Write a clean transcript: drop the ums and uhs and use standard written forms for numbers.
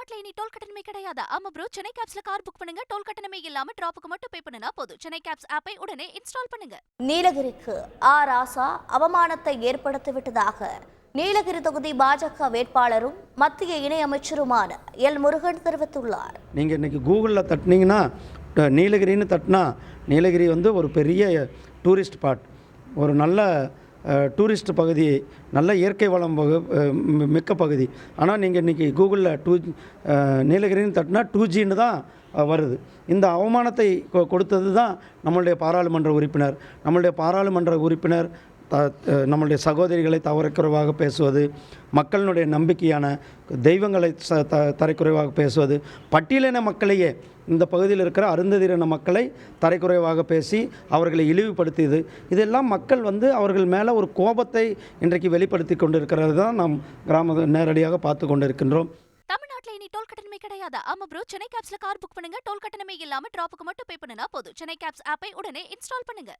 தமிழ்நாட்டுல இனி டோல் கட்டணமே கிடையாது. ஆமா ப்ரோ, சென்னை கேப்ஸ்ல கார் புக் பண்ணுங்க, டோல் கட்டணமே இல்லாம டிராப்புக்கு மட்டும் பே பண்ணுனா போதும். சென்னை கேப்ஸ் ஆப்பை உடனே இன்ஸ்டால் பண்ணுங்க. நீலகிரிக்கு ராசா அவமானத்தை ஏற்படுத்திவிட்டதாக நீலகிரி தொகுதி பாஜக வேட்பாளரும் மத்திய இணையமைச்சருமான எல் முருகன் தெரிவித்துள்ளார். நீங்க இன்னைக்கு கூகுளில் தட்டினீங்கன்னா நீலகிரின்னு தட்டினா நீலகிரி வந்து ஒரு பெரிய டூரிஸ்ட் ஸ்பாட், ஒரு நல்ல டூரிஸ்ட் பகுதி, நல்ல இயற்கை வளம் மிக்க பகுதி. ஆனால் நீங்கள் இன்றைக்கி கூகுளில் நீலகிரின்னு தட்டினா 2Gன்னு தான் வருது. இந்த அவமானத்தை கொடுத்தது தான் நம்மளுடைய பாராளுமன்ற உறுப்பினர். நம்மளுடைய நம்மளுடைய சகோதரிகளை தவறுக்குறைவாக பேசுவது, மக்களினுடைய நம்பிக்கையான தெய்வங்களை தரைக்குறைவாக பேசுவது, பட்டியலின மக்களையே, இந்த பகுதியில் இருக்கிற அருந்ததியின மக்களை தரைக்குறைவாக பேசி அவர்களை இழிவுபடுத்தியது, இதெல்லாம் மக்கள் வந்து அவர்கள் மேலே ஒரு கோபத்தை இன்றைக்கு வெளிப்படுத்தி கொண்டிருக்கிறது தான் நாம் நேரடியாக பார்த்து கொண்டிருக்கின்றோம். தமிழ்நாட்டுல இனி டோல் கட்டணமே கிடையாது. ஆமா ப்ரோ, சென்னை கேப்ஸ்ல கார் புக் பண்ணுங்க, டோல் கட்டணமே இல்லாம டிராப்புக்கு மட்டும் பே பண்ணுனா போதும். சென்னை கேப்ஸ் ஆப்பை உடனே இன்ஸ்டால் பண்ணுங்க.